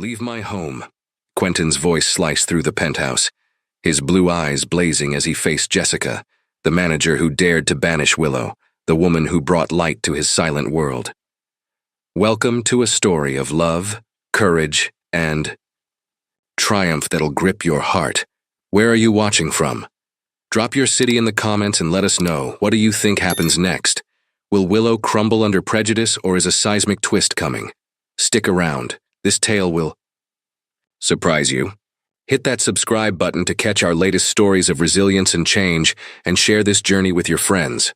Leave my home. Quentin's voice sliced through the penthouse, his blue eyes blazing as he faced Jessica, the manager who dared to banish Willow, the woman who brought light to his silent world. Welcome to a story of love, courage, and triumph that'll grip your heart. Where are you watching from? Drop your city in the comments and let us know. What do you think happens next? Will Willow crumble under prejudice, or is a seismic twist coming? Stick around. This tale will surprise you. Hit that subscribe button to catch our latest stories of resilience and change, and share this journey with your friends.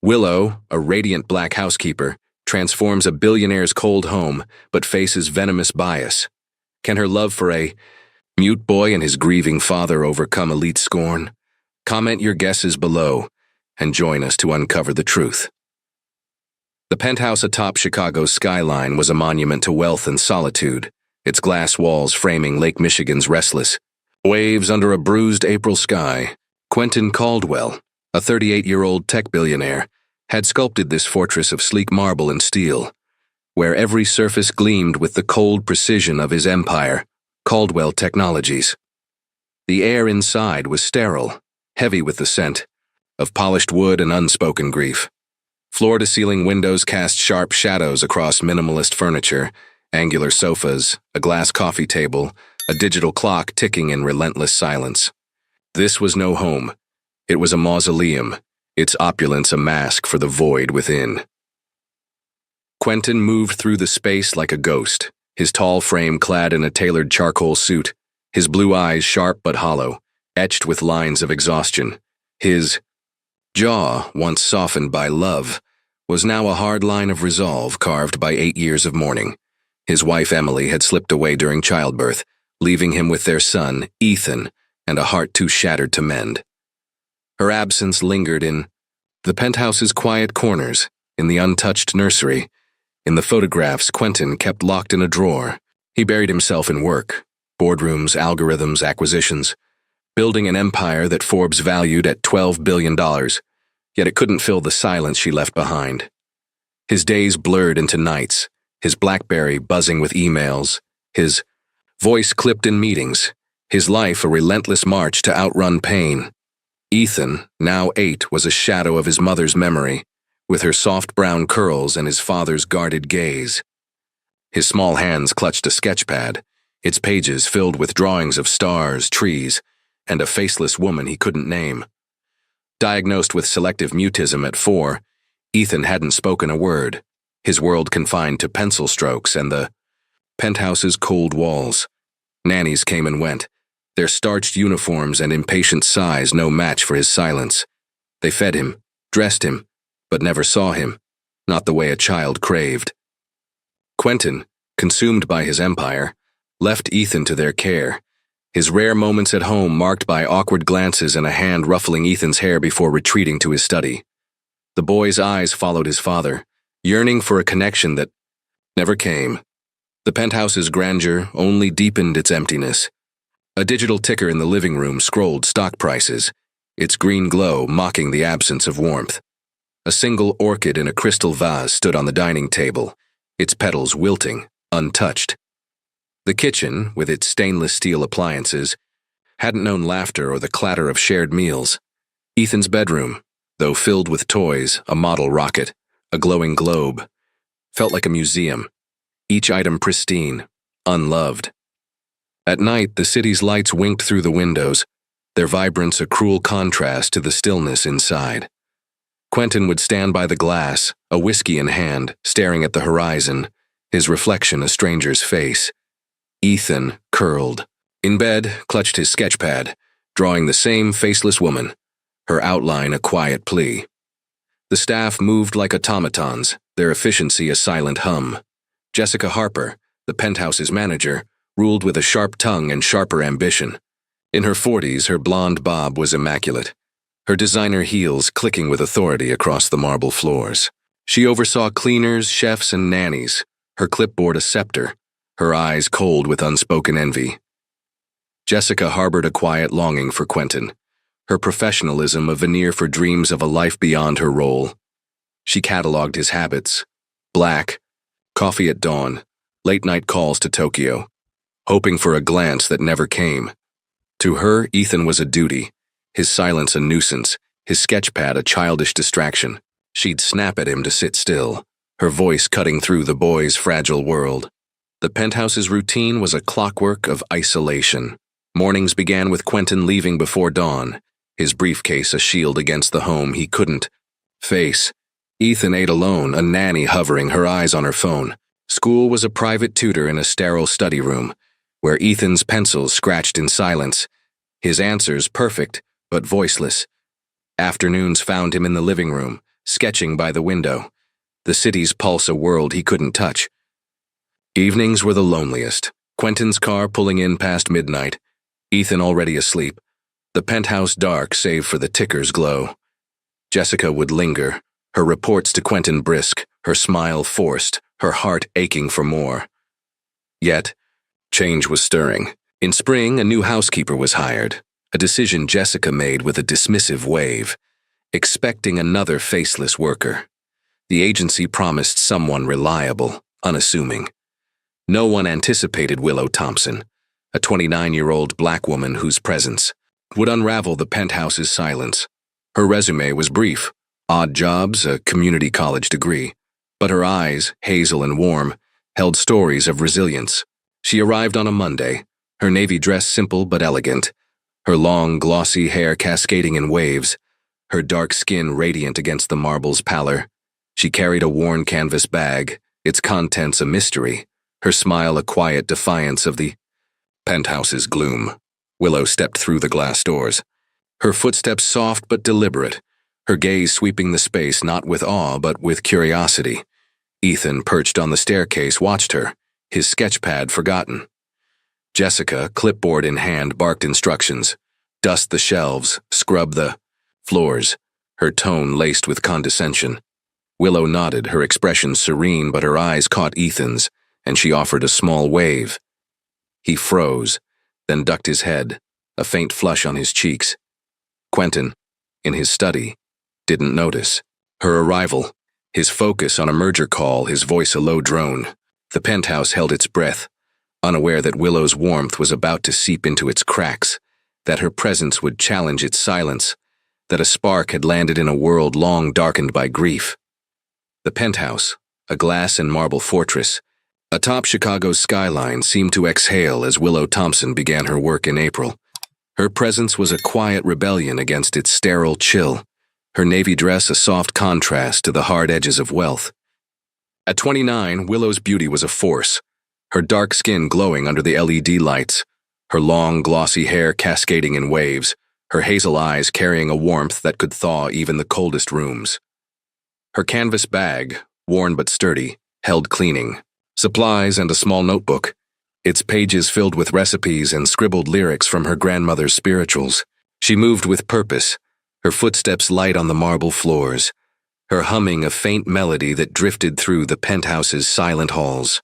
Willow, a radiant black housekeeper, transforms a billionaire's cold home, but faces venomous bias. Can her love for a mute boy and his grieving father overcome elite scorn? Comment your guesses below, and join us to uncover the truth. The penthouse atop Chicago's skyline was a monument to wealth and solitude, its glass walls framing Lake Michigan's restless waves under a bruised April sky. Quentin Caldwell, a 38-year-old tech billionaire, had sculpted this fortress of sleek marble and steel, where every surface gleamed with the cold precision of his empire, Caldwell Technologies. The air inside was sterile, heavy with the scent of polished wood and unspoken grief. Floor-to-ceiling windows cast sharp shadows across minimalist furniture, angular sofas, a glass coffee table, a digital clock ticking in relentless silence. This was no home. It was a mausoleum, its opulence a mask for the void within. Quentin moved through the space like a ghost, his tall frame clad in a tailored charcoal suit, his blue eyes sharp but hollow, etched with lines of exhaustion. His jaw, once softened by love, was now a hard line of resolve carved by 8 years of mourning. His wife Emily had slipped away during childbirth, leaving him with their son, Ethan, and a heart too shattered to mend. Her absence lingered in the penthouse's quiet corners, in the untouched nursery, in the photographs Quentin kept locked in a drawer. He buried himself in work, boardrooms, algorithms, acquisitions, building an empire that Forbes valued at $12 billion, yet it couldn't fill the silence she left behind. His days blurred into nights, his BlackBerry buzzing with emails, his voice clipped in meetings, his life a relentless march to outrun pain. Ethan, now 8, was a shadow of his mother's memory, with her soft brown curls and his father's guarded gaze. His small hands clutched a sketchpad, its pages filled with drawings of stars, trees, and a faceless woman he couldn't name. Diagnosed with selective mutism at 4, Ethan hadn't spoken a word, his world confined to pencil strokes and the penthouse's cold walls. Nannies came and went, their starched uniforms and impatient sighs no match for his silence. They fed him, dressed him, but never saw him, not the way a child craved. Quentin, consumed by his empire, left Ethan to their care, his rare moments at home marked by awkward glances and a hand ruffling Ethan's hair before retreating to his study. The boy's eyes followed his father, yearning for a connection that never came. The penthouse's grandeur only deepened its emptiness. A digital ticker in the living room scrolled stock prices, its green glow mocking the absence of warmth. A single orchid in a crystal vase stood on the dining table, its petals wilting, untouched. The kitchen, with its stainless steel appliances, hadn't known laughter or the clatter of shared meals. Ethan's bedroom, though filled with toys, a model rocket, a glowing globe, felt like a museum, each item pristine, unloved. At night, the city's lights winked through the windows, their vibrance a cruel contrast to the stillness inside. Quentin would stand by the glass, a whiskey in hand, staring at the horizon, his reflection a stranger's face. Ethan curled. In bed, clutched his sketchpad, drawing the same faceless woman, her outline a quiet plea. The staff moved like automatons, their efficiency a silent hum. Jessica Harper, the penthouse's manager, ruled with a sharp tongue and sharper ambition. In her 40s, her blonde bob was immaculate, her designer heels clicking with authority across the marble floors. She oversaw cleaners, chefs, and nannies, her clipboard a scepter, her eyes cold with unspoken envy. Jessica harbored a quiet longing for Quentin, her professionalism a veneer for dreams of a life beyond her role. She cataloged his habits: black, coffee at dawn, late-night calls to Tokyo, hoping for a glance that never came. To her, Ethan was a duty, his silence a nuisance, his sketchpad a childish distraction. She'd snap at him to sit still, her voice cutting through the boy's fragile world. The penthouse's routine was a clockwork of isolation. Mornings began with Quentin leaving before dawn, his briefcase a shield against the home he couldn't face. Ethan ate alone, a nanny hovering, her eyes on her phone. School was a private tutor in a sterile study room, where Ethan's pencils scratched in silence, his answers perfect but voiceless. Afternoons found him in the living room, sketching by the window, the city's pulse a world he couldn't touch. Evenings were the loneliest, Quentin's car pulling in past midnight, Ethan already asleep, the penthouse dark save for the ticker's glow. Jessica would linger, her reports to Quentin brisk, her smile forced, her heart aching for more. Yet, change was stirring. In spring, a new housekeeper was hired, a decision Jessica made with a dismissive wave, expecting another faceless worker. The agency promised someone reliable, unassuming. No one anticipated Willow Thompson, a 29-year-old black woman whose presence would unravel the penthouse's silence. Her resume was brief, odd jobs, a community college degree, but her eyes, hazel and warm, held stories of resilience. She arrived on a Monday, her navy dress simple but elegant, her long, glossy hair cascading in waves, her dark skin radiant against the marble's pallor. She carried a worn canvas bag, its contents a mystery, her smile a quiet defiance of the penthouse's gloom. Willow stepped through the glass doors, her footsteps soft but deliberate, her gaze sweeping the space not with awe but with curiosity. Ethan, perched on the staircase, watched her, his sketchpad forgotten. Jessica, clipboard in hand, barked instructions. Dust the shelves, scrub the floors, her tone laced with condescension. Willow nodded, her expression serene, but her eyes caught Ethan's, and she offered a small wave. He froze, then ducked his head, a faint flush on his cheeks. Quentin, in his study, didn't notice. Her arrival, his focus on a merger call, his voice a low drone. The penthouse held its breath, unaware that Willow's warmth was about to seep into its cracks, that her presence would challenge its silence, that a spark had landed in a world long darkened by grief. The penthouse, a glass and marble fortress, atop Chicago's skyline, seemed to exhale as Willow Thompson began her work in April. Her presence was a quiet rebellion against its sterile chill, her navy dress a soft contrast to the hard edges of wealth. At 29, Willow's beauty was a force, her dark skin glowing under the LED lights, her long, glossy hair cascading in waves, her hazel eyes carrying a warmth that could thaw even the coldest rooms. Her canvas bag, worn but sturdy, held cleaning, supplies and a small notebook, its pages filled with recipes and scribbled lyrics from her grandmother's spirituals. She moved with purpose, her footsteps light on the marble floors, her humming a faint melody that drifted through the penthouse's silent halls.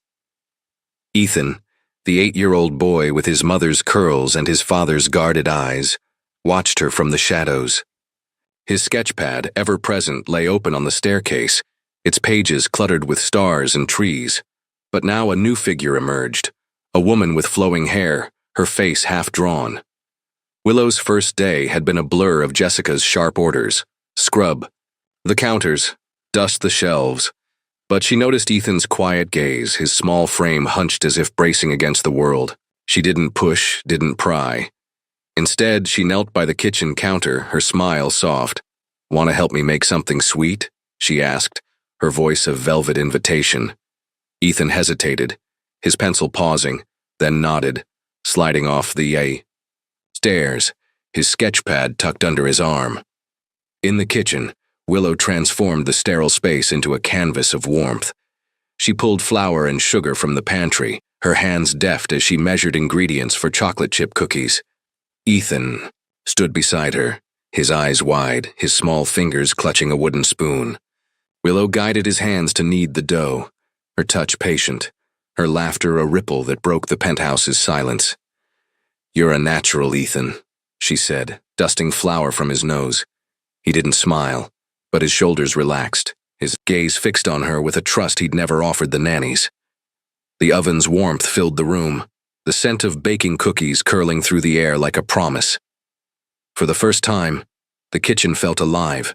Ethan, the 8-year-old boy with his mother's curls and his father's guarded eyes, watched her from the shadows. His sketchpad, ever present, lay open on the staircase, its pages cluttered with stars and trees. But now a new figure emerged, a woman with flowing hair, her face half-drawn. Willow's first day had been a blur of Jessica's sharp orders. Scrub the counters, dust the shelves. But she noticed Ethan's quiet gaze, his small frame hunched as if bracing against the world. She didn't push, didn't pry. Instead, she knelt by the kitchen counter, her smile soft. "Want to help me make something sweet?" she asked, her voice a velvet invitation. Ethan hesitated, his pencil pausing, then nodded, sliding off the stairs, his sketchpad tucked under his arm. In the kitchen, Willow transformed the sterile space into a canvas of warmth. She pulled flour and sugar from the pantry, her hands deft as she measured ingredients for chocolate chip cookies. Ethan stood beside her, his eyes wide, his small fingers clutching a wooden spoon. Willow guided his hands to knead the dough, her touch patient, her laughter a ripple that broke the penthouse's silence. "You're a natural, Ethan," she said, dusting flour from his nose. He didn't smile, but his shoulders relaxed, his gaze fixed on her with a trust he'd never offered the nannies. The oven's warmth filled the room, the scent of baking cookies curling through the air like a promise. For the first time, the kitchen felt alive,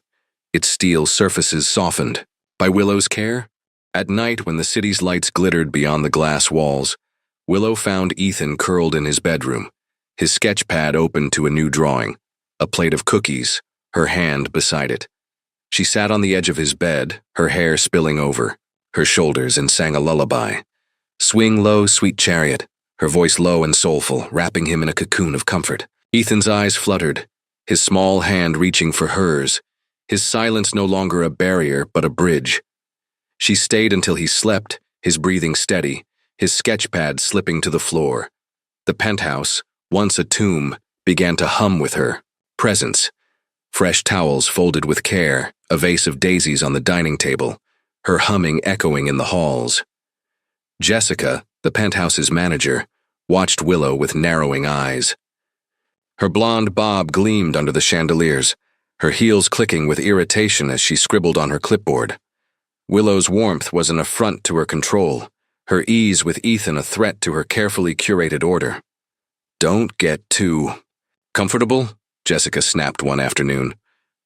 its steel surfaces softened. By Willow's care? At night, when the city's lights glittered beyond the glass walls, Willow found Ethan curled in his bedroom, his sketch pad open to a new drawing, a plate of cookies, her hand beside it. She sat on the edge of his bed, her hair spilling over her shoulders, and sang a lullaby. Swing low, sweet chariot, her voice low and soulful, wrapping him in a cocoon of comfort. Ethan's eyes fluttered, his small hand reaching for hers, his silence no longer a barrier but a bridge. She stayed until he slept, his breathing steady, his sketch pad slipping to the floor. The penthouse, once a tomb, began to hum with her presence. Fresh towels folded with care, a vase of daisies on the dining table, her humming echoing in the halls. Jessica, the penthouse's manager, watched Willow with narrowing eyes. Her blonde bob gleamed under the chandeliers, her heels clicking with irritation as she scribbled on her clipboard. Willow's warmth was an affront to her control, her ease with Ethan a threat to her carefully curated order. "Don't get too comfortable," Jessica snapped one afternoon,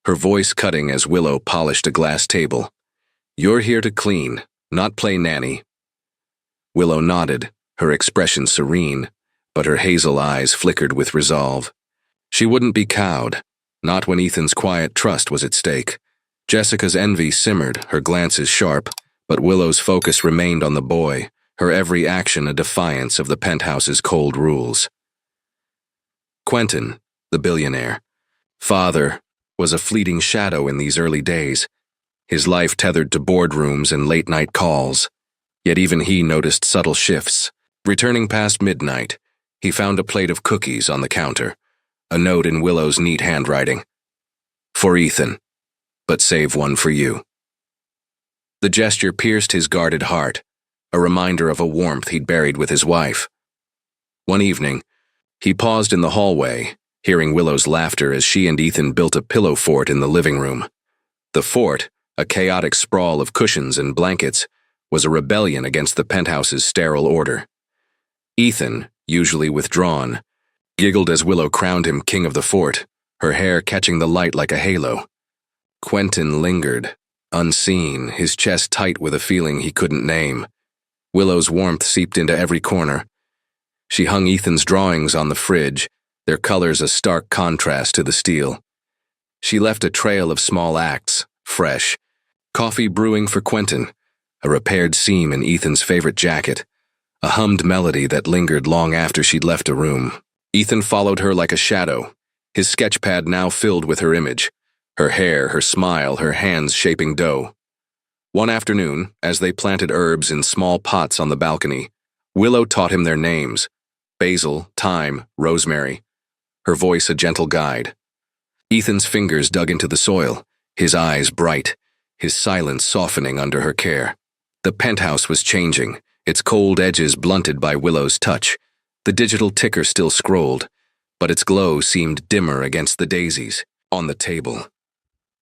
her voice cutting as Willow polished a glass table. "You're here to clean, not play nanny." Willow nodded, her expression serene, but her hazel eyes flickered with resolve. She wouldn't be cowed, not when Ethan's quiet trust was at stake. Jessica's envy simmered, her glances sharp, but Willow's focus remained on the boy, her every action a defiance of the penthouse's cold rules. Quentin, the billionaire, father, was a fleeting shadow in these early days, his life tethered to boardrooms and late-night calls. Yet even he noticed subtle shifts. Returning past midnight, he found a plate of cookies on the counter, a note in Willow's neat handwriting. "For Ethan, but save one for you." The gesture pierced his guarded heart, a reminder of a warmth he'd buried with his wife. One evening, he paused in the hallway, hearing Willow's laughter as she and Ethan built a pillow fort in the living room. The fort, a chaotic sprawl of cushions and blankets, was a rebellion against the penthouse's sterile order. Ethan, usually withdrawn, giggled as Willow crowned him king of the fort, her hair catching the light like a halo. Quentin lingered, unseen, his chest tight with a feeling he couldn't name. Willow's warmth seeped into every corner. She hung Ethan's drawings on the fridge, their colors a stark contrast to the steel. She left a trail of small acts, fresh. Coffee brewing for Quentin, a repaired seam in Ethan's favorite jacket, a hummed melody that lingered long after she'd left a room. Ethan followed her like a shadow, his sketchpad now filled with her image, her hair, her smile, her hands shaping dough. One afternoon, as they planted herbs in small pots on the balcony, Willow taught him their names: basil, thyme, rosemary, her voice a gentle guide. Ethan's fingers dug into the soil, his eyes bright, his silence softening under her care. The penthouse was changing, its cold edges blunted by Willow's touch. The digital ticker still scrolled, but its glow seemed dimmer against the daisies on the table.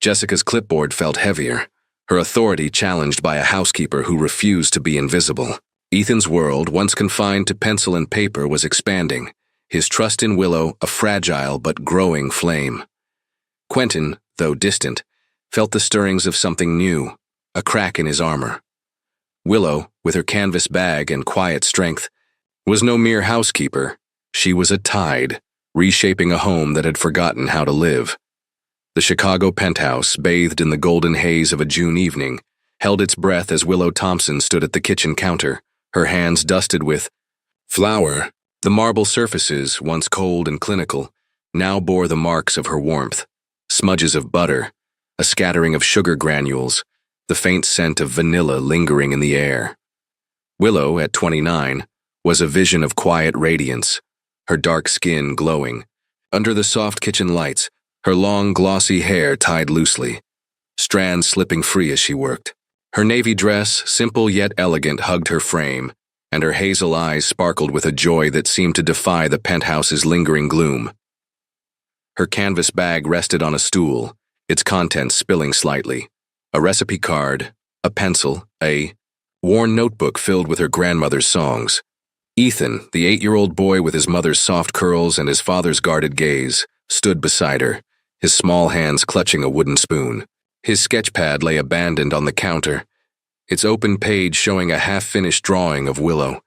Jessica's clipboard felt heavier, her authority challenged by a housekeeper who refused to be invisible. Ethan's world, once confined to pencil and paper, was expanding, his trust in Willow a fragile but growing flame. Quentin, though distant, felt the stirrings of something new, a crack in his armor. Willow, with her canvas bag and quiet strength, was no mere housekeeper. She was a tide, reshaping a home that had forgotten how to live. The Chicago penthouse, bathed in the golden haze of a June evening, held its breath as Willow Thompson stood at the kitchen counter, her hands dusted with flour. The marble surfaces, once cold and clinical, now bore the marks of her warmth: smudges of butter, a scattering of sugar granules, the faint scent of vanilla lingering in the air. Willow, at 29, was a vision of quiet radiance, her dark skin glowing. Under the soft kitchen lights, her long, glossy hair tied loosely, strands slipping free as she worked. Her navy dress, simple yet elegant, hugged her frame, and her hazel eyes sparkled with a joy that seemed to defy the penthouse's lingering gloom. Her canvas bag rested on a stool, its contents spilling slightly. A recipe card, a pencil, a worn notebook filled with her grandmother's songs. Ethan, the 8-year-old boy with his mother's soft curls and his father's guarded gaze, stood beside her, his small hands clutching a wooden spoon. His sketch pad lay abandoned on the counter, its open page showing a half-finished drawing of Willow,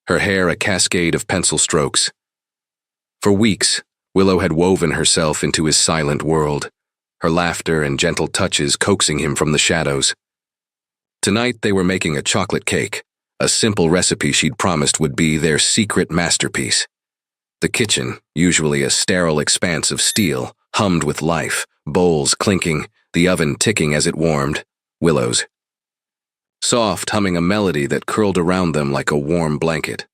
her hair a cascade of pencil strokes. For weeks, Willow had woven herself into his silent world, her laughter and gentle touches coaxing him from the shadows. Tonight they were making a chocolate cake, a simple recipe she'd promised would be their secret masterpiece. The kitchen, usually a sterile expanse of steel, hummed with life, bowls clinking, the oven ticking as it warmed. Willow's soft humming a melody that curled around them like a warm blanket.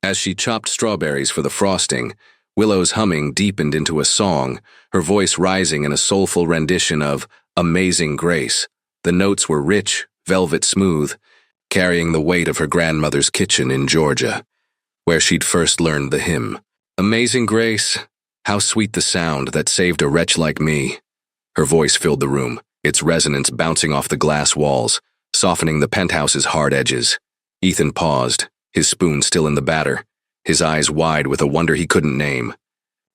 As she chopped strawberries for the frosting, Willow's humming deepened into a song, her voice rising in a soulful rendition of Amazing Grace. The notes were rich, velvet smooth, carrying the weight of her grandmother's kitchen in Georgia, where she'd first learned the hymn. Amazing Grace, how sweet the sound that saved a wretch like me. Her voice filled the room, its resonance bouncing off the glass walls, softening the penthouse's hard edges. Ethan paused, his spoon still in the batter, his eyes wide with a wonder he couldn't name.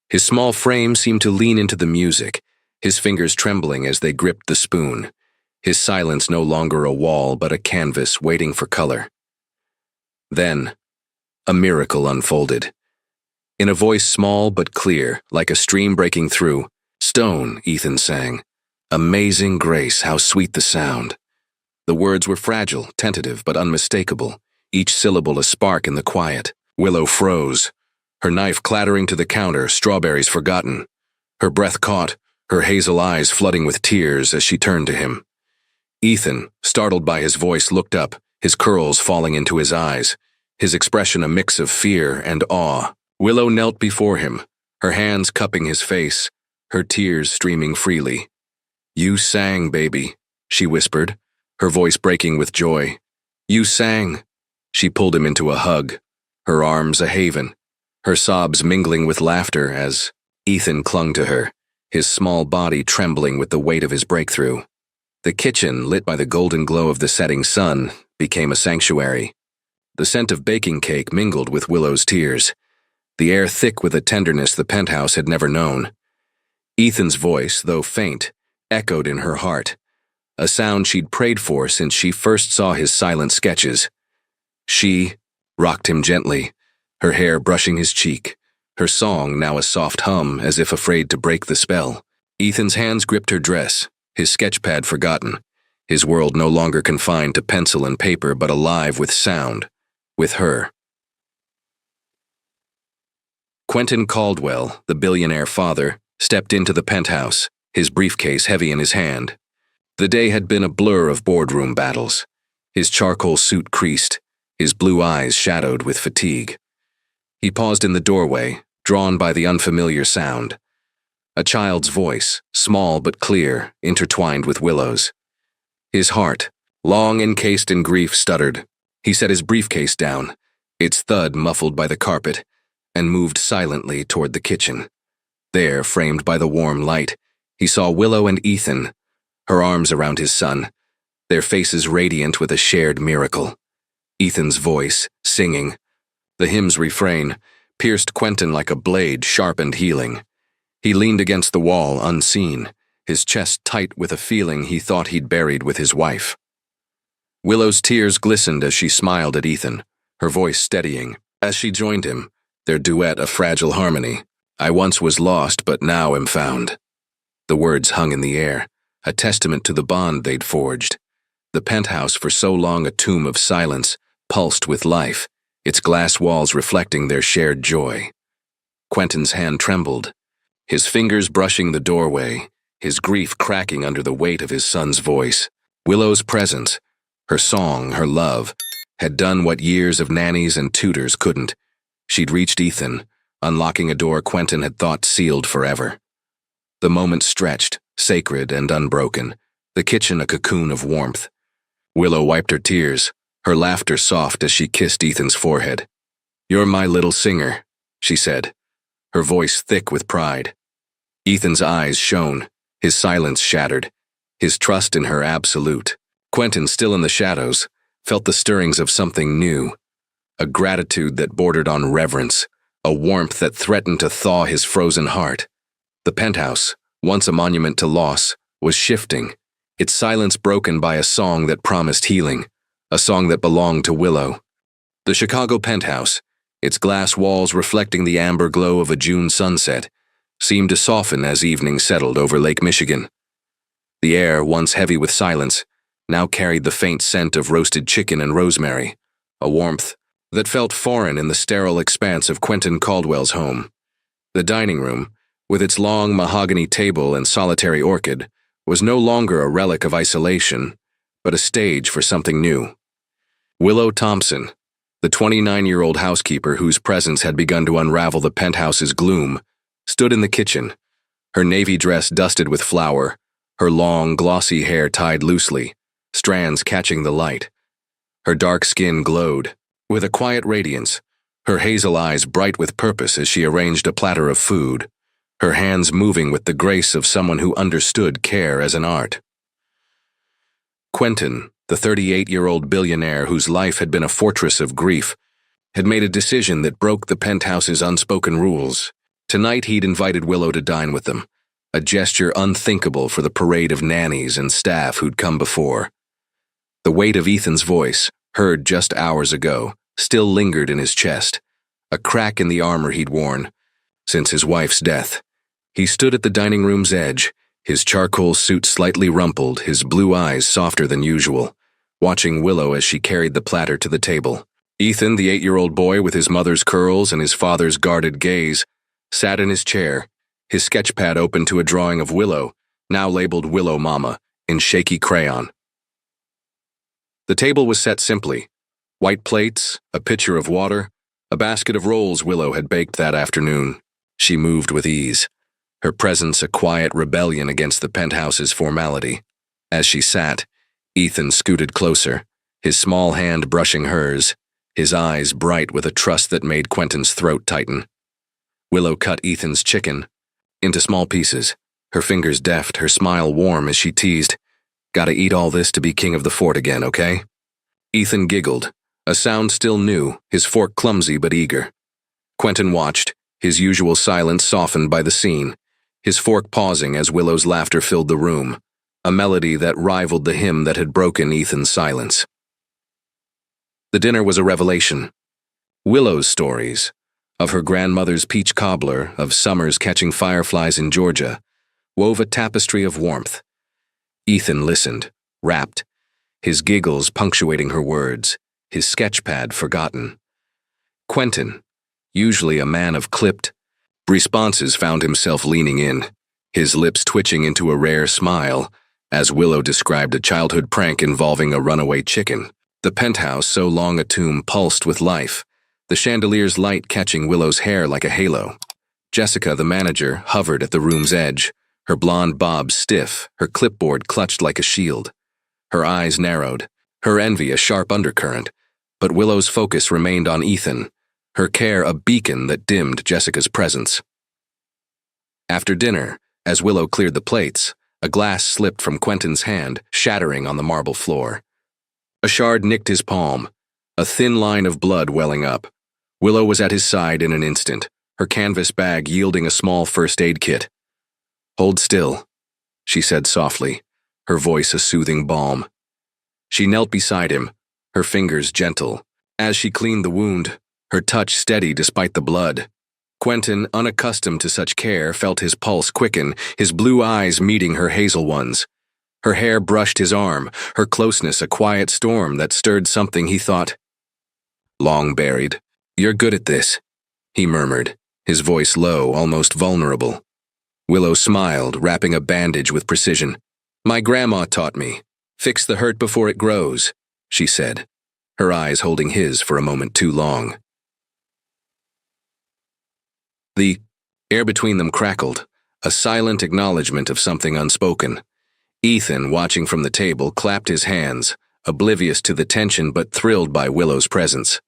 His small frame seemed to lean into the music, his fingers trembling as they gripped the spoon, his silence no longer a wall but a canvas waiting for color. Then, a miracle unfolded. In a voice small but clear, like a stream breaking through, "Stone," Ethan sang. "Amazing Grace, how sweet the sound." The words were fragile, tentative, but unmistakable, each syllable a spark in the quiet. Willow froze, her knife clattering to the counter, strawberries forgotten. Her breath caught, her hazel eyes flooding with tears as she turned to him. Ethan, startled by his voice, looked up, his curls falling into his eyes, his expression a mix of fear and awe. Willow knelt before him, her hands cupping his face, her tears streaming freely. "You sang, baby," she whispered, her voice breaking with joy. "You sang." She pulled him into a hug, her arms a haven, her sobs mingling with laughter as Ethan clung to her, his small body trembling with the weight of his breakthrough. The kitchen, lit by the golden glow of the setting sun, became a sanctuary. The scent of baking cake mingled with Willow's tears, the air thick with a tenderness the penthouse had never known. Ethan's voice, though faint, echoed in her heart, a sound she'd prayed for since she first saw his silent sketches. She rocked him gently, her hair brushing his cheek, her song now a soft hum as if afraid to break the spell. Ethan's hands gripped her dress, his sketchpad forgotten, his world no longer confined to pencil and paper but alive with sound, with her. Quentin Caldwell, the billionaire father, stepped into the penthouse, his briefcase heavy in his hand. The day had been a blur of boardroom battles, his charcoal suit creased, his blue eyes shadowed with fatigue. He paused in the doorway, drawn by the unfamiliar sound. A child's voice, small but clear, intertwined with Willow's. His heart, long encased in grief, stuttered. He set his briefcase down, its thud muffled by the carpet, and moved silently toward the kitchen. There, framed by the warm light, he saw Willow and Ethan, her arms around his son, their faces radiant with a shared miracle. Ethan's voice, singing, the hymn's refrain, pierced Quentin like a blade sharp and healing. He leaned against the wall, unseen, his chest tight with a feeling he thought he'd buried with his wife. Willow's tears glistened as she smiled at Ethan, her voice steadying. As she joined him, their duet a fragile harmony. "I once was lost, but now am found." The words hung in the air, a testament to the bond they'd forged. The penthouse, for so long a tomb of silence, pulsed with life, its glass walls reflecting their shared joy. Quentin's hand trembled, his fingers brushing the doorway, his grief cracking under the weight of his son's voice. Willow's presence, her song, her love, had done what years of nannies and tutors couldn't. She'd reached Ethan, unlocking a door Quentin had thought sealed forever. The moment stretched, sacred and unbroken, the kitchen a cocoon of warmth. Willow wiped her tears, her laughter soft as she kissed Ethan's forehead. "You're my little singer," she said, her voice thick with pride. Ethan's eyes shone, his silence shattered, his trust in her absolute. Quentin, still in the shadows, felt the stirrings of something new, a gratitude that bordered on reverence, a warmth that threatened to thaw his frozen heart. The penthouse, once a monument to loss, was shifting, its silence broken by a song that promised healing, a song that belonged to Willow. The Chicago penthouse, its glass walls reflecting the amber glow of a June sunset, seemed to soften as evening settled over Lake Michigan. The air, once heavy with silence, now carried the faint scent of roasted chicken and rosemary, a warmth that felt foreign in the sterile expanse of Quentin Caldwell's home. The dining room, with its long mahogany table and solitary orchid, was no longer a relic of isolation, but a stage for something new. Willow Thompson, the 29-year-old housekeeper whose presence had begun to unravel the penthouse's gloom, stood in the kitchen, her navy dress dusted with flour, her long, glossy hair tied loosely, strands catching the light. Her dark skin glowed, with a quiet radiance, her hazel eyes bright with purpose as she arranged a platter of food, her hands moving with the grace of someone who understood care as an art. Quentin, the 38-year-old billionaire whose life had been a fortress of grief, had made a decision that broke the penthouse's unspoken rules. Tonight he'd invited Willow to dine with them, a gesture unthinkable for the parade of nannies and staff who'd come before. The weight of Ethan's voice, heard just hours ago, still lingered in his chest, a crack in the armor he'd worn since his wife's death. He stood at the dining room's edge, his charcoal suit slightly rumpled, his blue eyes softer than usual, watching Willow as she carried the platter to the table. Ethan, the 8-year-old boy with his mother's curls and his father's guarded gaze, sat in his chair, his sketchpad open to a drawing of Willow, now labeled Willow Mama, in shaky crayon. The table was set simply: white plates, a pitcher of water, a basket of rolls Willow had baked that afternoon. She moved with ease, her presence a quiet rebellion against the penthouse's formality. As she sat, Ethan scooted closer, his small hand brushing hers, his eyes bright with a trust that made Quentin's throat tighten. Willow cut Ethan's chicken into small pieces, her fingers deft, her smile warm as she teased, "Gotta eat all this to be king of the fort again, okay?" Ethan giggled, a sound still new, his fork clumsy but eager. Quentin watched, his usual silence softened by the scene, his fork pausing as Willow's laughter filled the room, a melody that rivaled the hymn that had broken Ethan's silence. The dinner was a revelation. Willow's stories, of her grandmother's peach cobbler, of summers catching fireflies in Georgia, wove a tapestry of warmth. Ethan listened, rapt, his giggles punctuating her words, his sketchpad forgotten. Quentin, usually a man of clipped responses, found himself leaning in, his lips twitching into a rare smile, as Willow described a childhood prank involving a runaway chicken. The penthouse, so long a tomb, pulsed with life, the chandelier's light catching Willow's hair like a halo. Jessica, the manager, hovered at the room's edge, her blonde bob stiff, her clipboard clutched like a shield. Her eyes narrowed, her envy a sharp undercurrent, but Willow's focus remained on Ethan, her care a beacon that dimmed Jessica's presence. After dinner, as Willow cleared the plates, a glass slipped from Quentin's hand, shattering on the marble floor. A shard nicked his palm, a thin line of blood welling up. Willow was at his side in an instant, her canvas bag yielding a small first aid kit. "Hold still," she said softly, her voice a soothing balm. She knelt beside him, her fingers gentle. As she cleaned the wound, her touch steady despite the blood. Quentin, unaccustomed to such care, felt his pulse quicken, his blue eyes meeting her hazel ones. Her hair brushed his arm, her closeness a quiet storm that stirred something he thought long buried. "You're good at this," he murmured, his voice low, almost vulnerable. Willow smiled, wrapping a bandage with precision. "My grandma taught me. Fix the hurt before it grows," she said, her eyes holding his for a moment too long. The air between them crackled, a silent acknowledgement of something unspoken. Ethan, watching from the table, clapped his hands, oblivious to the tension but thrilled by Willow's presence.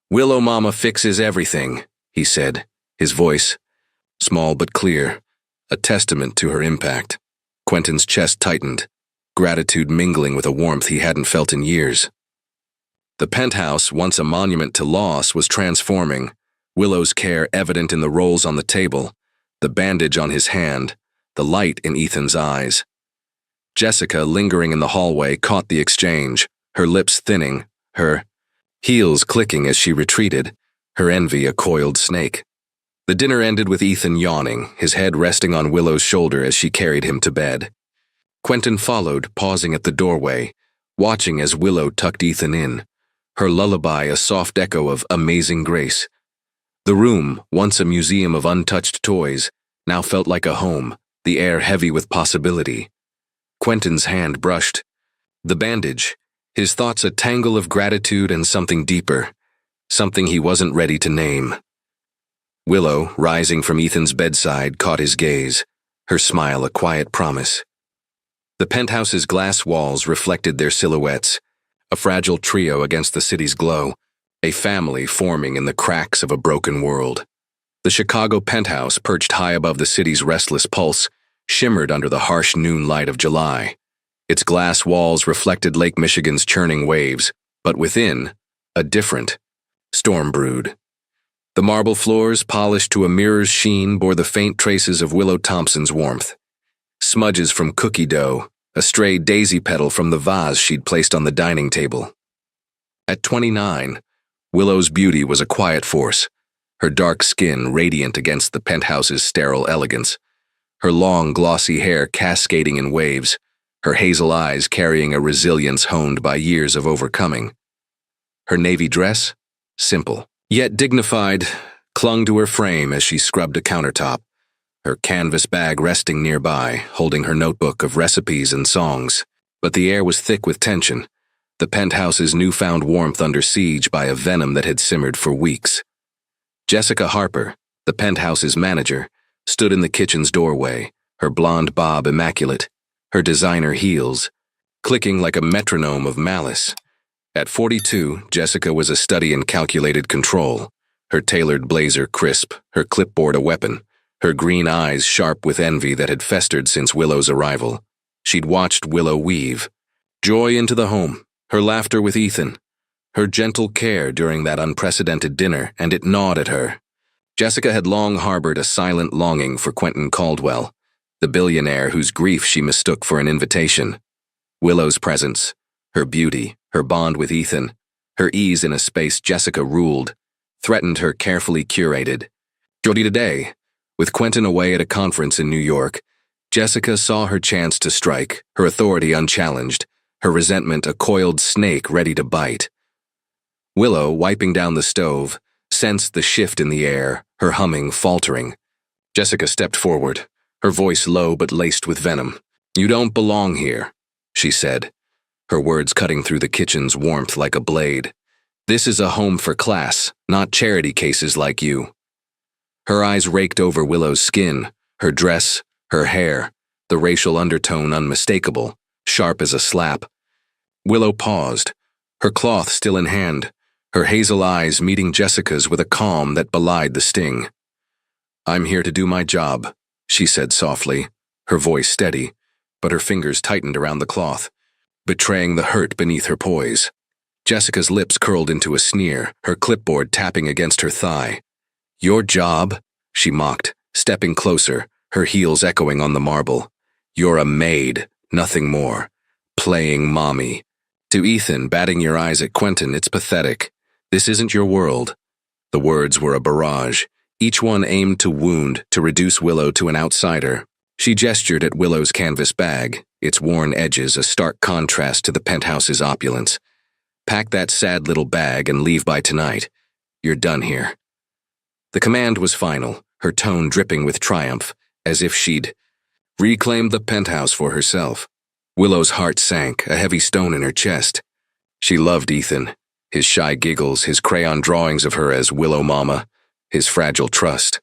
"Willow Mama fixes everything," he said, his voice small but clear, a testament to her impact. Quentin's chest tightened, gratitude mingling with a warmth he hadn't felt in years. The penthouse, once a monument to loss, was transforming, Willow's care evident in the rolls on the table, the bandage on his hand, the light in Ethan's eyes. Jessica, lingering in the hallway, caught the exchange, her lips thinning, her heels clicking as she retreated, her envy a coiled snake. The dinner ended with Ethan yawning, his head resting on Willow's shoulder as she carried him to bed. Quentin followed, pausing at the doorway, watching as Willow tucked Ethan in, her lullaby a soft echo of Amazing Grace. The room, once a museum of untouched toys, now felt like a home, the air heavy with possibility. Quentin's hand brushed the bandage, his thoughts a tangle of gratitude and something deeper, something he wasn't ready to name. Willow, rising from Ethan's bedside, caught his gaze, her smile a quiet promise. The penthouse's glass walls reflected their silhouettes, a fragile trio against the city's glow, a family forming in the cracks of a broken world. The Chicago penthouse, perched high above the city's restless pulse, shimmered under the harsh noon light of July. Its glass walls reflected Lake Michigan's churning waves, but within, a different storm brewed. The marble floors, polished to a mirror's sheen, bore the faint traces of Willow Thompson's warmth. Smudges from cookie dough, a stray daisy petal from the vase she'd placed on the dining table. At 29, Willow's beauty was a quiet force, her dark skin radiant against the penthouse's sterile elegance, her long, glossy hair cascading in waves, her hazel eyes carrying a resilience honed by years of overcoming. Her navy dress, simple, yet dignified, clung to her frame as she scrubbed a countertop, her canvas bag resting nearby, holding her notebook of recipes and songs. But the air was thick with tension, the penthouse's newfound warmth under siege by a venom that had simmered for weeks. Jessica Harper, the penthouse's manager, stood in the kitchen's doorway, her blonde bob immaculate, her designer heels clicking like a metronome of malice. At 42, Jessica was a study in calculated control, her tailored blazer crisp, her clipboard a weapon, her green eyes sharp with envy that had festered since Willow's arrival. She'd watched Willow weave joy into the home, her laughter with Ethan, her gentle care during that unprecedented dinner, and it gnawed at her. Jessica had long harbored a silent longing for Quentin Caldwell, the billionaire whose grief she mistook for an invitation. Willow's presence, her beauty, her bond with Ethan, her ease in a space Jessica ruled, threatened her carefully curated. Jody today, with Quentin away at a conference in New York, Jessica saw her chance to strike, her authority unchallenged, her resentment a coiled snake ready to bite. Willow, wiping down the stove, sensed the shift in the air, her humming faltering. Jessica stepped forward, her voice low but laced with venom. "You don't belong here," she said, her words cutting through the kitchen's warmth like a blade. "This is a home for class, not charity cases like you." Her eyes raked over Willow's skin, her dress, her hair, the racial undertone unmistakable, sharp as a slap. Willow paused, her cloth still in hand, her hazel eyes meeting Jessica's with a calm that belied the sting. "I'm here to do my job," she said softly, her voice steady, but her fingers tightened around the cloth, betraying the hurt beneath her poise. Jessica's lips curled into a sneer, her clipboard tapping against her thigh. "Your job?" she mocked, stepping closer, her heels echoing on the marble. "You're a maid, nothing more. Playing mommy." To Ethan, batting your eyes at Quentin, "It's pathetic. This isn't your world." The words were a barrage, each one aimed to wound, to reduce Willow to an outsider. She gestured at Willow's canvas bag, its worn edges a stark contrast to the penthouse's opulence. "Pack that sad little bag and leave by tonight. You're done here." The command was final, her tone dripping with triumph, as if she'd reclaimed the penthouse for herself. Willow's heart sank, a heavy stone in her chest. She loved Ethan, his shy giggles, his crayon drawings of her as Willow Mama, his fragile trust.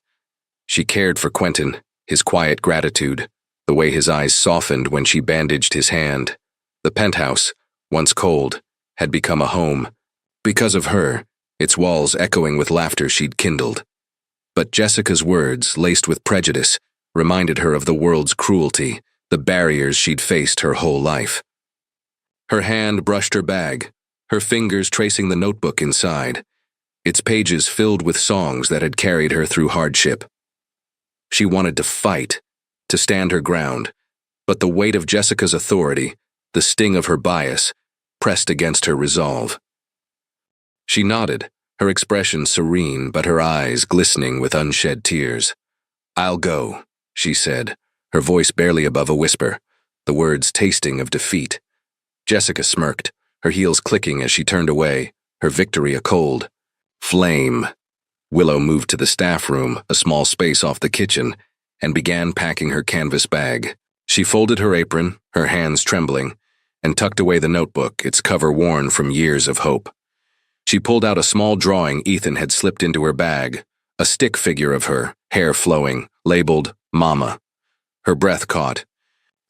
She cared for Quentin, his quiet gratitude, the way his eyes softened when she bandaged his hand. The penthouse, once cold, had become a home. Because of her, its walls echoing with laughter she'd kindled. But Jessica's words, laced with prejudice, reminded her of the world's cruelty, the barriers she'd faced her whole life. Her hand brushed her bag, her fingers tracing the notebook inside, its pages filled with songs that had carried her through hardship. She wanted to fight, to stand her ground, but the weight of Jessica's authority, the sting of her bias, pressed against her resolve. She nodded, her expression serene but her eyes glistening with unshed tears. "I'll go," she said, her voice barely above a whisper, the words tasting of defeat. Jessica smirked, her heels clicking as she turned away, her victory a cold flame. Willow moved to the staff room, a small space off the kitchen, and began packing her canvas bag. She folded her apron, her hands trembling, and tucked away the notebook, its cover worn from years of hope. She pulled out a small drawing Ethan had slipped into her bag, a stick figure of her, hair flowing, labeled Mama. Her breath caught,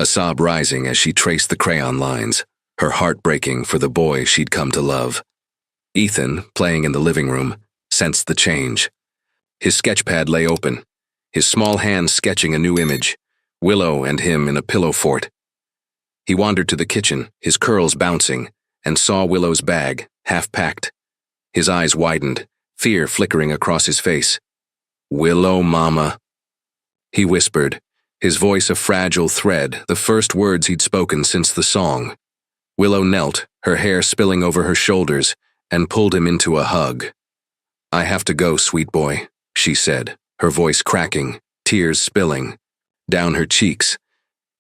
a sob rising as she traced the crayon lines, her heart breaking for the boy she'd come to love. Ethan, playing in the living room, sensed the change. His sketchpad lay open, his small hands sketching a new image, Willow and him in a pillow fort. He wandered to the kitchen, his curls bouncing, and saw Willow's bag, half-packed. His eyes widened, fear flickering across his face. "Willow, Mama," he whispered, his voice a fragile thread, the first words he'd spoken since the song. Willow knelt, her hair spilling over her shoulders, and pulled him into a hug. "I have to go, sweet boy," she said, her voice cracking, tears spilling down her cheeks.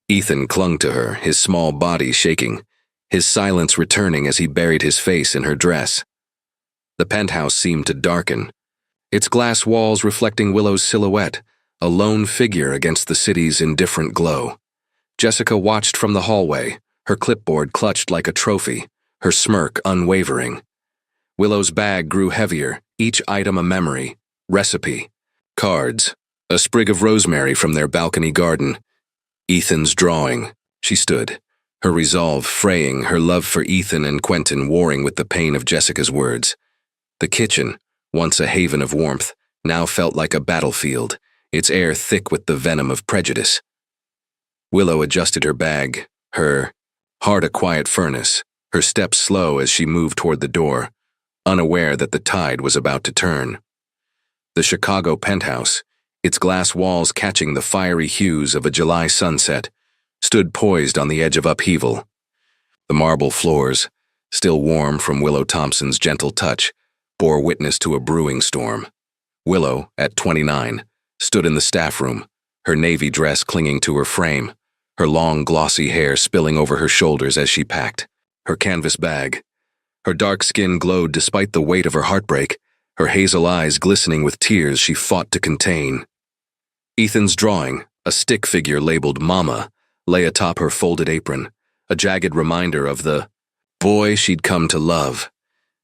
Ethan clung to her, his small body shaking, his silence returning as he buried his face in her dress. The penthouse seemed to darken, its glass walls reflecting Willow's silhouette, a lone figure against the city's indifferent glow. Jessica watched from the hallway, her clipboard clutched like a trophy, her smirk unwavering. Willow's bag grew heavier, each item a memory, recipe, cards, a sprig of rosemary from their balcony garden. Ethan's drawing. She stood, her resolve fraying, her love for Ethan and Quentin warring with the pain of Jessica's words. The kitchen, once a haven of warmth, now felt like a battlefield, its air thick with the venom of prejudice. Willow adjusted her bag, her heart a quiet furnace, her steps slow as she moved toward the door, unaware that the tide was about to turn. The Chicago penthouse, its glass walls catching the fiery hues of a July sunset, stood poised on the edge of upheaval. The marble floors, still warm from Willow Thompson's gentle touch, bore witness to a brewing storm. Willow, at 29, stood in the staff room, her navy dress clinging to her frame, her long glossy hair spilling over her shoulders as she packed, her canvas bag. Her dark skin glowed despite the weight of her heartbreak, her hazel eyes glistening with tears she fought to contain. Ethan's drawing, a stick figure labeled Mama, lay atop her folded apron, a jagged reminder of the boy she'd come to love.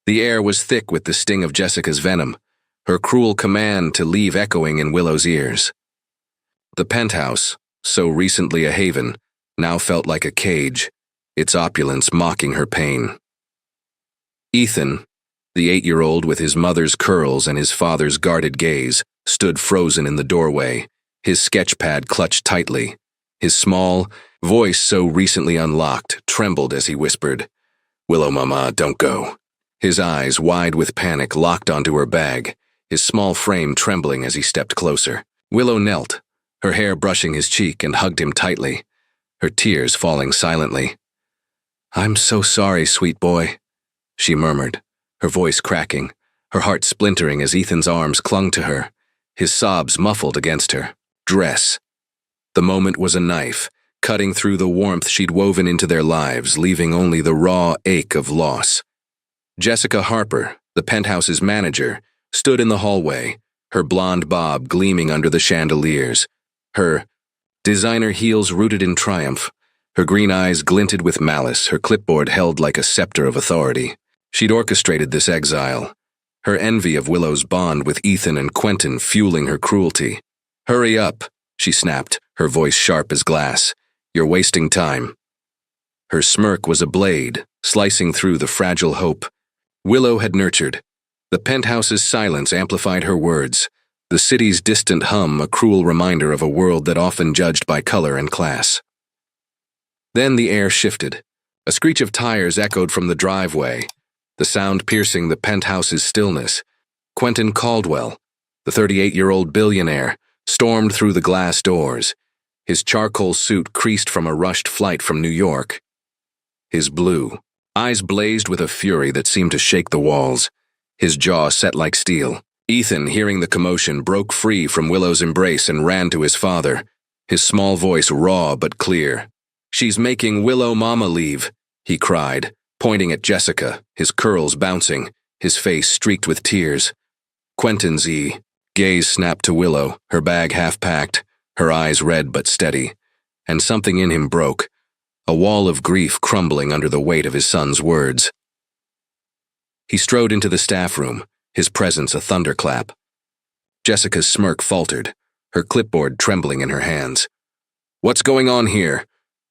The air was thick with the sting of Jessica's venom, her cruel command to leave echoing in Willow's ears. The penthouse, so recently a haven, now felt like a cage, its opulence mocking her pain. Ethan, the 8-year-old with his mother's curls and his father's guarded gaze, stood frozen in the doorway, his sketchpad clutched tightly. His small voice, so recently unlocked, trembled as he whispered, "Willow, Mama, don't go." His eyes, wide with panic, locked onto her bag, his small frame trembling as he stepped closer. Willow knelt, her hair brushing his cheek, and hugged him tightly, her tears falling silently. "I'm so sorry, sweet boy," she murmured, her voice cracking, her heart splintering as Ethan's arms clung to her, his sobs muffled against her dress. The moment was a knife, cutting through the warmth she'd woven into their lives, leaving only the raw ache of loss. Jessica Harper, the penthouse's manager, stood in the hallway, her blonde bob gleaming under the chandeliers, her designer heels rooted in triumph, her green eyes glinted with malice, her clipboard held like a scepter of authority. She'd orchestrated this exile, her envy of Willow's bond with Ethan and Quentin fueling her cruelty. "Hurry up," she snapped, her voice sharp as glass. "You're wasting time." Her smirk was a blade, slicing through the fragile hope Willow had nurtured. The penthouse's silence amplified her words, the city's distant hum a cruel reminder of a world that often judged by color and class. Then the air shifted. A screech of tires echoed from the driveway, the sound piercing the penthouse's stillness. Quentin Caldwell, the 38-year-old billionaire, stormed through the glass doors, his charcoal suit creased from a rushed flight from New York. His blue eyes blazed with a fury that seemed to shake the walls, his jaw set like steel. Ethan, hearing the commotion, broke free from Willow's embrace and ran to his father, his small voice raw but clear. "She's making Willow Mama leave," he cried, pointing at Jessica, his curls bouncing, his face streaked with tears. Quentin's gaze snapped to Willow, her bag half-packed, her eyes red but steady, and something in him broke, a wall of grief crumbling under the weight of his son's words. He strode into the staff room, his presence a thunderclap. Jessica's smirk faltered, her clipboard trembling in her hands. "What's going on here?"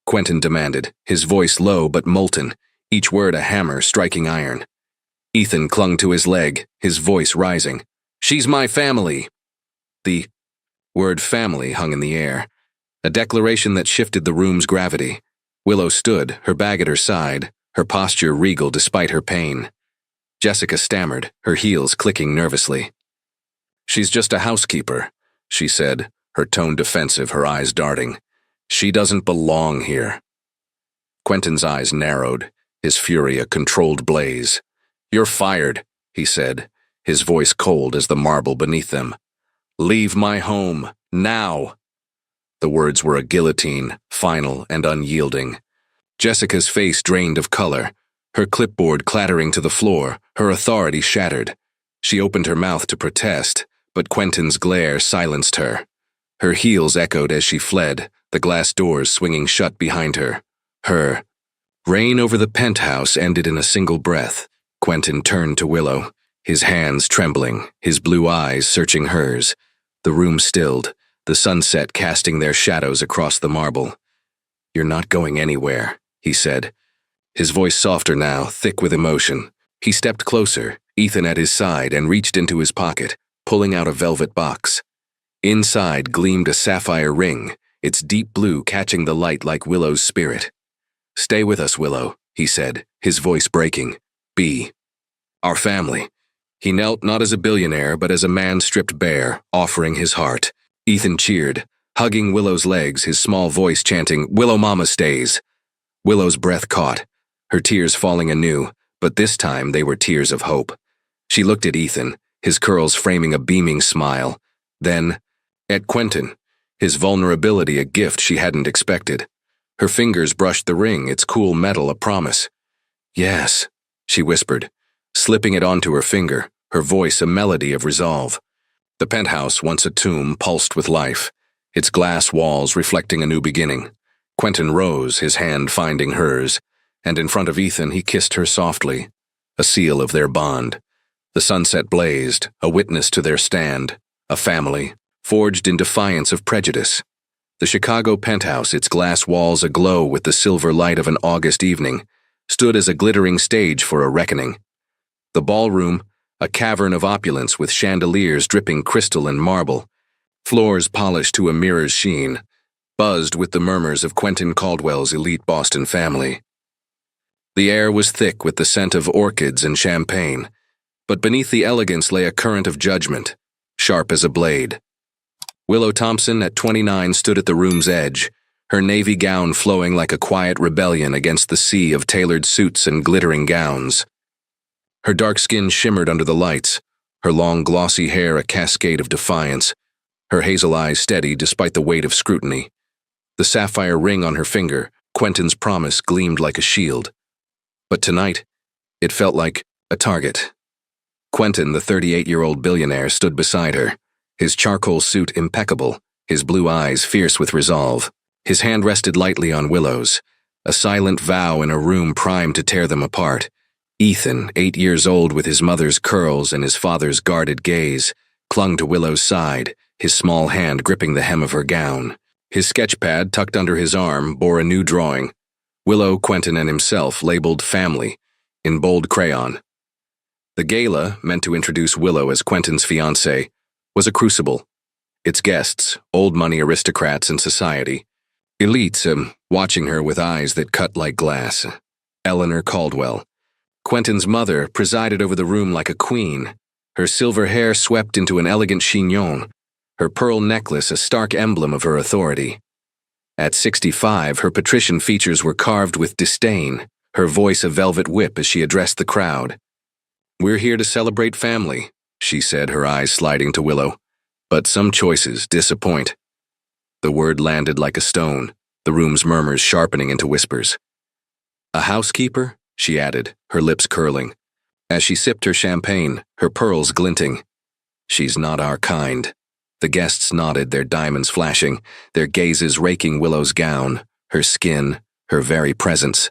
Quentin demanded, his voice low but molten, each word a hammer striking iron. Ethan clung to his leg, his voice rising. "She's my family." The word family hung in the air, a declaration that shifted the room's gravity. Willow stood, her bag at her side, her posture regal despite her pain. Jessica stammered, her heels clicking nervously. "She's just a housekeeper," she said, her tone defensive, her eyes darting. "She doesn't belong here." Quentin's eyes narrowed, his fury a controlled blaze. "You're fired," he said, his voice cold as the marble beneath them. "Leave my home, now." The words were a guillotine, final and unyielding. Jessica's face drained of color, her clipboard clattering to the floor, her authority shattered. She opened her mouth to protest, but Quentin's glare silenced her. Her heels echoed as she fled, the glass doors swinging shut behind her. Her reign over the penthouse ended in a single breath. Quentin turned to Willow, his hands trembling, his blue eyes searching hers. The room stilled, the sunset casting their shadows across the marble. "You're not going anywhere," he said, his voice softer now, thick with emotion. He stepped closer, Ethan at his side, and reached into his pocket, pulling out a velvet box. Inside gleamed a sapphire ring, its deep blue catching the light like Willow's spirit. "Stay with us, Willow," he said, his voice breaking. "Be our family." He knelt not as a billionaire, but as a man stripped bare, offering his heart. Ethan cheered, hugging Willow's legs, his small voice chanting, "Willow Mama stays." Willow's breath caught, her tears falling anew, but this time they were tears of hope. She looked at Ethan, his curls framing a beaming smile. Then, at Quentin, his vulnerability a gift she hadn't expected. Her fingers brushed the ring, its cool metal a promise. "Yes," she whispered, slipping it onto her finger, her voice a melody of resolve. The penthouse, once a tomb, pulsed with life, its glass walls reflecting a new beginning. Quentin rose, his hand finding hers, and in front of Ethan he kissed her softly, a seal of their bond. The sunset blazed, a witness to their stand, a family, forged in defiance of prejudice. The Chicago penthouse, its glass walls aglow with the silver light of an August evening, stood as a glittering stage for a reckoning. The ballroom, a cavern of opulence with chandeliers dripping crystal and marble, floors polished to a mirror's sheen, buzzed with the murmurs of Quentin Caldwell's elite Boston family. The air was thick with the scent of orchids and champagne, but beneath the elegance lay a current of judgment, sharp as a blade. Willow Thompson, at 29, stood at the room's edge, her navy gown flowing like a quiet rebellion against the sea of tailored suits and glittering gowns. Her dark skin shimmered under the lights, her long glossy hair a cascade of defiance, her hazel eyes steady despite the weight of scrutiny. The sapphire ring on her finger, Quentin's promise, gleamed like a shield. But tonight, it felt like a target. Quentin, the 38-year-old billionaire, stood beside her, his charcoal suit impeccable, his blue eyes fierce with resolve. His hand rested lightly on Willow's, a silent vow in a room primed to tear them apart. Ethan, 8 years old with his mother's curls and his father's guarded gaze, clung to Willow's side, his small hand gripping the hem of her gown. His sketchpad, tucked under his arm, bore a new drawing. Willow, Quentin, and himself labeled family in bold crayon. The gala, meant to introduce Willow as Quentin's fiancée, was a crucible. Its guests, old money aristocrats in society, elites, watching her with eyes that cut like glass. Eleanor Caldwell, Quentin's mother presided over the room like a queen, her silver hair swept into an elegant chignon, her pearl necklace a stark emblem of her authority. At 65, her patrician features were carved with disdain, her voice a velvet whip as she addressed the crowd. "We're here to celebrate family," she said, her eyes sliding to Willow. "But some choices disappoint." The word landed like a stone, the room's murmurs sharpening into whispers. "A housekeeper?" she added, her lips curling. As she sipped her champagne, her pearls glinting. "She's not our kind." The guests nodded, their diamonds flashing, their gazes raking Willow's gown, her skin, her very presence.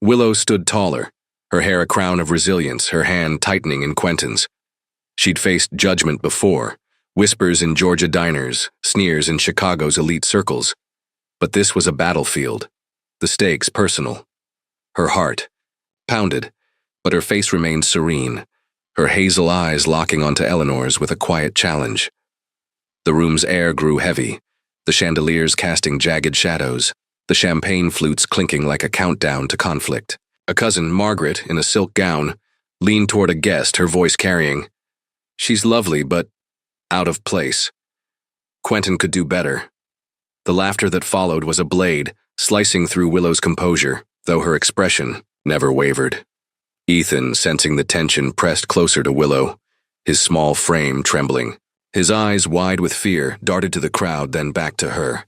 Willow stood taller, her hair a crown of resilience, her hand tightening in Quentin's. She'd faced judgment before, whispers in Georgia diners, sneers in Chicago's elite circles. But this was a battlefield, the stakes personal. Her heart pounded, but her face remained serene, her hazel eyes locking onto Eleanor's with a quiet challenge. The room's air grew heavy, the chandeliers casting jagged shadows, the champagne flutes clinking like a countdown to conflict. A cousin, Margaret, in a silk gown, leaned toward a guest, her voice carrying, "She's lovely, but out of place. Quentin could do better." The laughter that followed was a blade, slicing through Willow's composure, though her expression never wavered. Ethan, sensing the tension, pressed closer to Willow, his small frame trembling. His eyes, wide with fear, darted to the crowd, then back to her.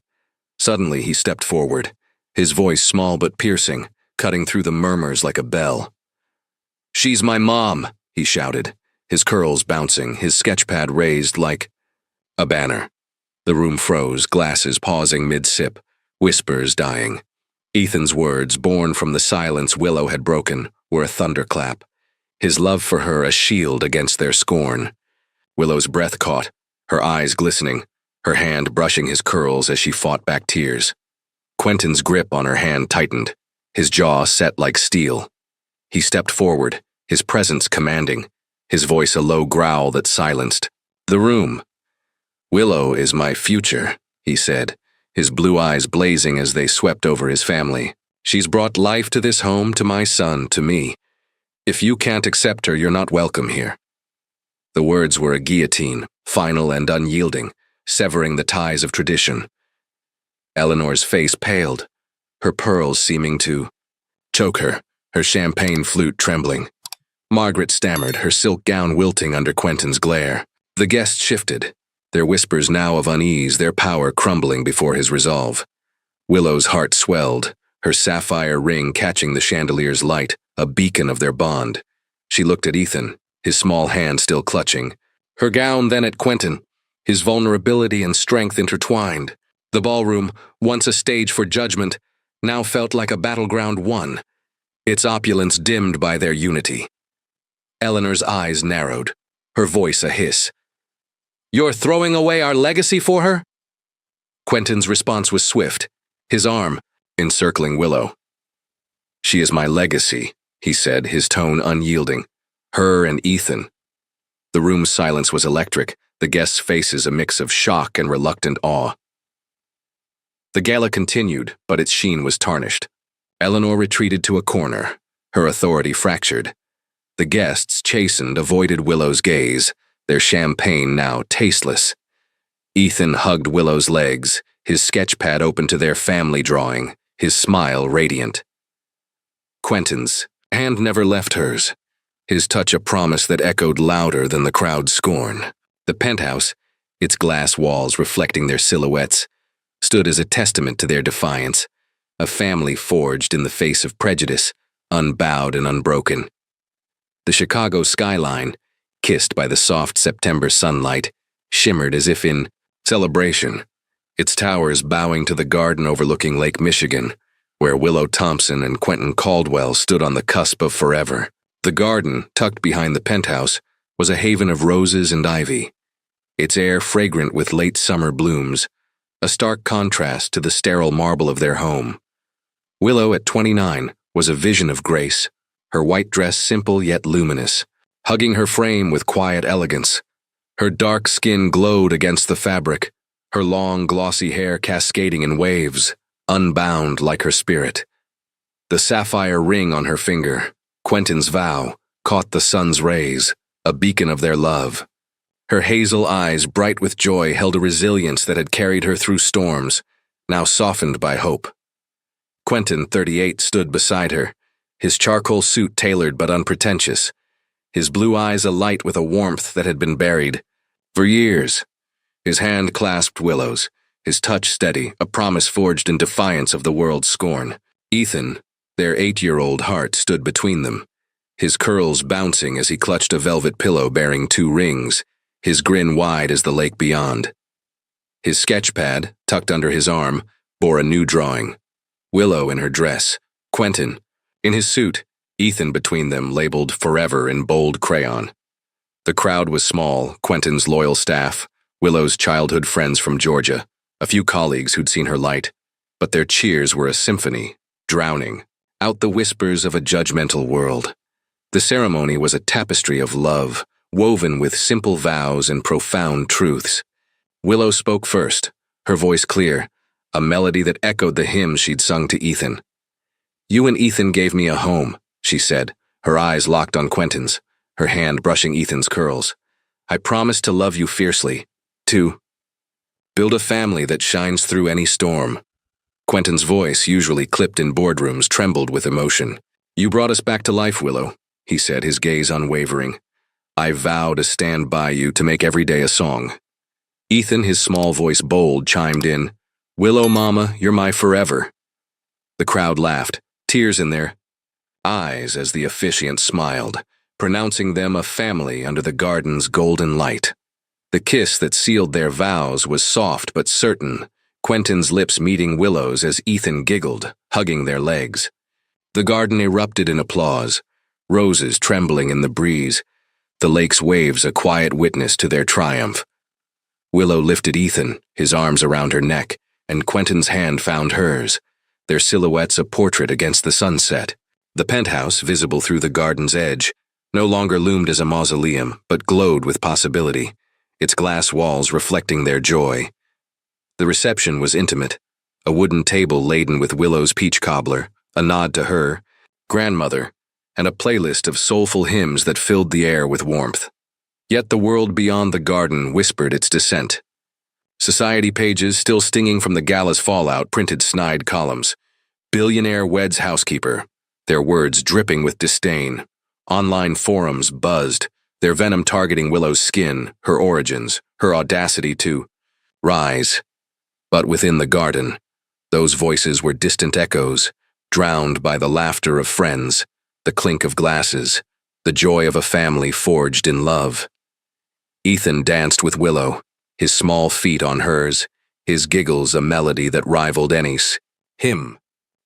Suddenly, he stepped forward, his voice small but piercing, cutting through the murmurs like a bell. "She's my mom," he shouted, his curls bouncing, his sketchpad raised like a banner. The room froze, glasses pausing mid-sip, whispers dying. Ethan's words, born from the silence Willow had broken, were a thunderclap, his love for her a shield against their scorn. Willow's breath caught, her eyes glistening, her hand brushing his curls as she fought back tears. Quentin's grip on her hand tightened, his jaw set like steel. He stepped forward, his presence commanding, his voice a low growl that silenced the room. "Willow is my future," he said, his blue eyes blazing as they swept over his family. "She's brought life to this home, to my son, to me. If you can't accept her, you're not welcome here." The words were a guillotine, final and unyielding, severing the ties of tradition. Eleanor's face paled, her pearls seeming to choke her, her champagne flute trembling. Margaret stammered, her silk gown wilting under Quentin's glare. The guests shifted, their whispers now of unease, their power crumbling before his resolve. Willow's heart swelled, her sapphire ring catching the chandelier's light, a beacon of their bond. She looked at Ethan, his small hand still clutching. Her gown then at Quentin, his vulnerability and strength intertwined. The ballroom, once a stage for judgment, now felt like a battleground won, its opulence dimmed by their unity. Eleanor's eyes narrowed, her voice a hiss. "You're throwing away our legacy for her?" Quentin's response was swift, his arm encircling Willow. "She is my legacy," he said, his tone unyielding. "Her and Ethan." The room's silence was electric, the guests' faces a mix of shock and reluctant awe. The gala continued, but its sheen was tarnished. Eleanor retreated to a corner, her authority fractured. The guests, chastened, avoided Willow's gaze, their champagne now tasteless. Ethan hugged Willow's legs, his sketchpad open to their family drawing, his smile radiant. Quentin's hand never left hers, his touch a promise that echoed louder than the crowd's scorn. The penthouse, its glass walls reflecting their silhouettes, stood as a testament to their defiance, a family forged in the face of prejudice, unbowed and unbroken. The Chicago skyline, kissed by the soft September sunlight, shimmered as if in celebration, its towers bowing to the garden overlooking Lake Michigan, where Willow Thompson and Quentin Caldwell stood on the cusp of forever. The garden, tucked behind the penthouse, was a haven of roses and ivy, its air fragrant with late summer blooms, a stark contrast to the sterile marble of their home. Willow, at 29, was a vision of grace, her white dress simple yet luminous, hugging her frame with quiet elegance. Her dark skin glowed against the fabric, her long, glossy hair cascading in waves, unbound like her spirit. The sapphire ring on her finger, Quentin's vow caught the sun's rays, a beacon of their love. Her hazel eyes, bright with joy, held a resilience that had carried her through storms, now softened by hope. Quentin, 38, stood beside her, his charcoal suit tailored but unpretentious, his blue eyes alight with a warmth that had been buried for years. His hand clasped Willow's, his touch steady, a promise forged in defiance of the world's scorn. Ethan, their 8-year-old heart, stood between them, his curls bouncing as he clutched a velvet pillow bearing 2 rings, his grin wide as the lake beyond. His sketch pad, tucked under his arm, bore a new drawing. Willow in her dress, Quentin in his suit, Ethan between them, labeled "Forever" in bold crayon. The crowd was small, Quentin's loyal staff, Willow's childhood friends from Georgia, a few colleagues who'd seen her light, but their cheers were a symphony, drowning out the whispers of a judgmental world. The ceremony was a tapestry of love, woven with simple vows and profound truths. Willow spoke first, her voice clear, a melody that echoed the hymn she'd sung to Ethan. "You and Ethan gave me a home," she said, her eyes locked on Quentin's, her hand brushing Ethan's curls. "I promise to love you fiercely, to build a family that shines through any storm." Quentin's voice, usually clipped in boardrooms, trembled with emotion. "You brought us back to life, Willow," he said, his gaze unwavering. "I vow to stand by you, to make every day a song." Ethan, his small voice bold, chimed in, "Willow, Mama, you're my forever." The crowd laughed, tears in their eyes as the officiant smiled, pronouncing them a family under the garden's golden light. The kiss that sealed their vows was soft but certain, Quentin's lips meeting Willow's as Ethan giggled, hugging their legs. The garden erupted in applause, roses trembling in the breeze, the lake's waves a quiet witness to their triumph. Willow lifted Ethan, his arms around her neck, and Quentin's hand found hers, their silhouettes a portrait against the sunset. The penthouse, visible through the garden's edge, no longer loomed as a mausoleum, but glowed with possibility, its glass walls reflecting their joy. The reception was intimate, a wooden table laden with Willow's peach cobbler, a nod to her, grandmother, and a playlist of soulful hymns that filled the air with warmth. Yet the world beyond the garden whispered its dissent. Society pages, still stinging from the gala's fallout, printed snide columns. "Billionaire weds housekeeper," their words dripping with disdain. Online forums buzzed, their venom targeting Willow's skin, her origins, her audacity to rise. But within the garden, those voices were distant echoes, drowned by the laughter of friends, the clink of glasses, the joy of a family forged in love. Ethan danced with Willow, his small feet on hers, his giggles a melody that rivaled any hymn.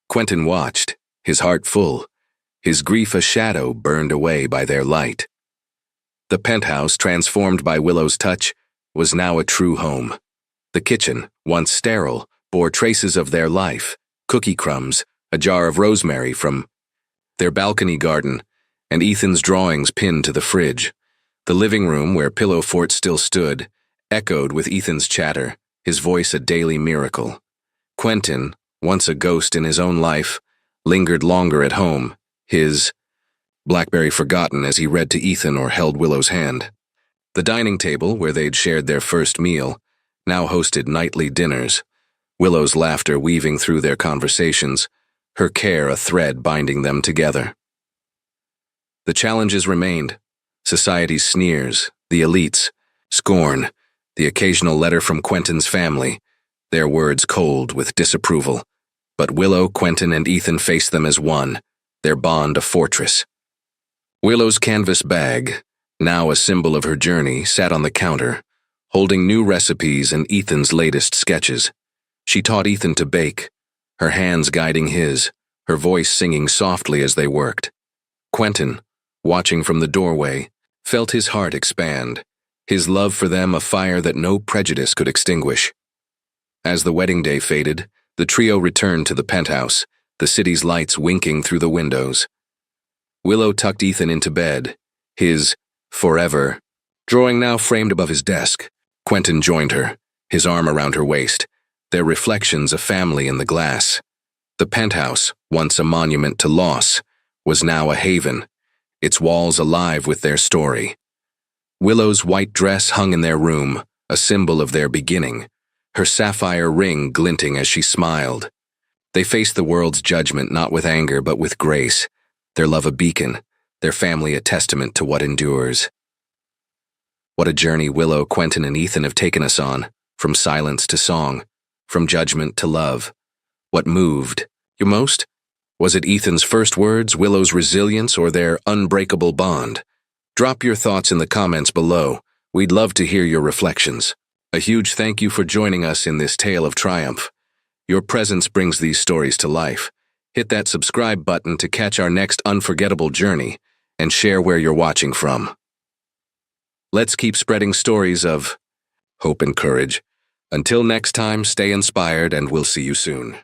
Quentin watched, his heart full, his grief a shadow burned away by their light. The penthouse, transformed by Willow's touch, was now a true home. The kitchen, once sterile, bore traces of their life, cookie crumbs, a jar of rosemary from their balcony garden, and Ethan's drawings pinned to the fridge. The living room, where Pillow Fort still stood, echoed with Ethan's chatter, his voice a daily miracle. Quentin, once a ghost in his own life, lingered longer at home, his BlackBerry forgotten as he read to Ethan or held Willow's hand. The dining table, where they'd shared their first meal, now hosted nightly dinners, Willow's laughter weaving through their conversations, her care a thread binding them together. The challenges remained: society's sneers, the elites, scorn, the occasional letter from Quentin's family, their words cold with disapproval. But Willow, Quentin, and Ethan faced them as one, their bond a fortress. Willow's canvas bag, now a symbol of her journey, sat on the counter, holding new recipes and Ethan's latest sketches. She taught Ethan to bake, her hands guiding his, her voice singing softly as they worked. Quentin, watching from the doorway, felt his heart expand, his love for them a fire that no prejudice could extinguish. As the wedding day faded, the trio returned to the penthouse, the city's lights winking through the windows. Willow tucked Ethan into bed, his forever drawing now framed above his desk. Quentin joined her, his arm around her waist, their reflections a family in the glass. The penthouse, once a monument to loss, was now a haven, its walls alive with their story. Willow's white dress hung in their room, a symbol of their beginning, her sapphire ring glinting as she smiled. They faced the world's judgment not with anger but with grace, their love a beacon, their family a testament to what endures. What a journey Willow, Quentin, and Ethan have taken us on, from silence to song, from judgment to love. What moved you most? Was it Ethan's first words, Willow's resilience, or their unbreakable bond? Drop your thoughts in the comments below. We'd love to hear your reflections. A huge thank you for joining us in this tale of triumph. Your presence brings these stories to life. Hit that subscribe button to catch our next unforgettable journey, and share where you're watching from. Let's keep spreading stories of hope and courage. Until next time, stay inspired, and we'll see you soon.